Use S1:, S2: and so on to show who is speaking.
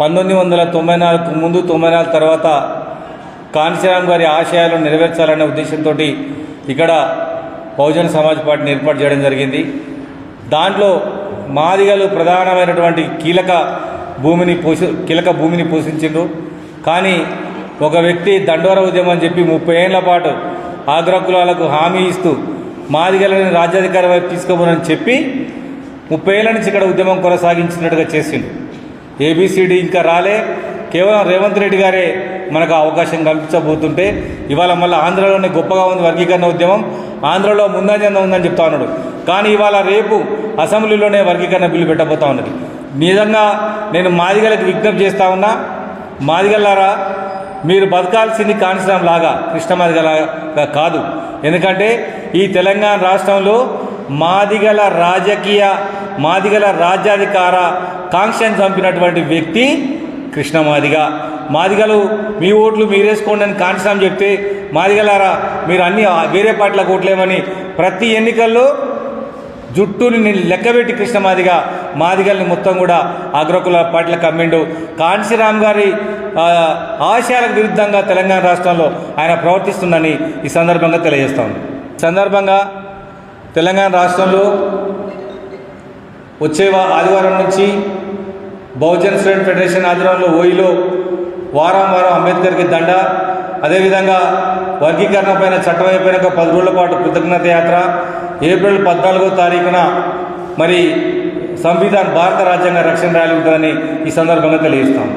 S1: 1994 ముందు 94 తర్వాత కాంశీరామ్ గారి ఆశయాలను నెరవేర్చాలనే ఉద్దేశంతో ఇక్కడ బహుజన సమాజ్ పార్టీని ఏర్పాటు చేయడం జరిగింది. దాంట్లో మాదిగలు ప్రధానమైనటువంటి కీలక భూమిని పోషించిండ్రు. కానీ ఒక వ్యక్తి దండోర ఉద్యమం అని చెప్పి 30 ఏళ్ల పాటు ఆగ్రకులాలకు హామీ ఇస్తూ మాదిగలని రాజ్యాధికారం వైపు తీసుకోబోనని చెప్పి 30 ఏళ్ల నుంచి ఇక్కడ ఉద్యమం కొనసాగించినట్టుగా చేసిండు. ఏబిసిడి ఇంకా రాలే, కేవలం రేవంత్ రెడ్డి గారే మనకు అవకాశం కల్పించబోతుంటే ఇవాళ మళ్ళీ ఆంధ్రలోనే గొప్పగా ఉంది వర్గీకరణ ఉద్యమం, ఆంధ్రలో ముందంజంగా ఉందని చెప్తా ఉన్నాడు. కానీ ఇవాళ రేపు అసెంబ్లీలోనే వర్గీకరణ బిల్లు పెట్టబోతా ఉన్నది. నిజంగా నేను మాదిగలకు విజ్ఞప్తి చేస్తా ఉన్నా, మాదిగల్లారా మీరు బతకాల్సింది కాంశీరామ్ లాగా, కృష్ణ మాదిగలాగా కాదు. ఎందుకంటే ఈ తెలంగాణ రాష్ట్రంలో మాదిగల రాజ్యాధికార కాంక్షను చంపినటువంటి వ్యక్తి కృష్ణ మాదిగ. మాదిగలు మీ ఓట్లు మీరేసుకోండి అని కాంశీరామ్ చెప్తే, మాదిగలారా మీరు అన్ని వేరే పార్టీలకు ఓట్లేమని ప్రతి ఎన్నికల్లో జుట్టుని లెక్కబెట్టి కృష్ణ మాదిగల్ని మొత్తం కూడా అగ్రకుల పార్టీలకు అమ్మిండు. కాంశీరామ్ గారి ఆశయాలకు విరుద్ధంగా తెలంగాణ రాష్ట్రంలో ఆయన ప్రవర్తిస్తుందని ఈ సందర్భంగా తెలియజేస్తాం. సందర్భంగా తెలంగాణ రాష్ట్రంలో వచ్చే ఆదివారం నుంచి బహుజన్ స్టూడెంట్ ఫెడరేషన్ ఆధ్వర్యంలో ఓయిలో వారం అంబేద్కర్కి దండ, అదేవిధంగా వర్గీకరణ పైన చట్టం అయిపోయినాక 10 రోజుల పాటు కృతజ్ఞత యాత్ర, ఏప్రిల్ 14వ తారీఖున మరి భారత రాజ్యాంగ రక్షణ ర్యాలీ ఉంటుందని ఈ సందర్భంగా తెలియజేస్తాం.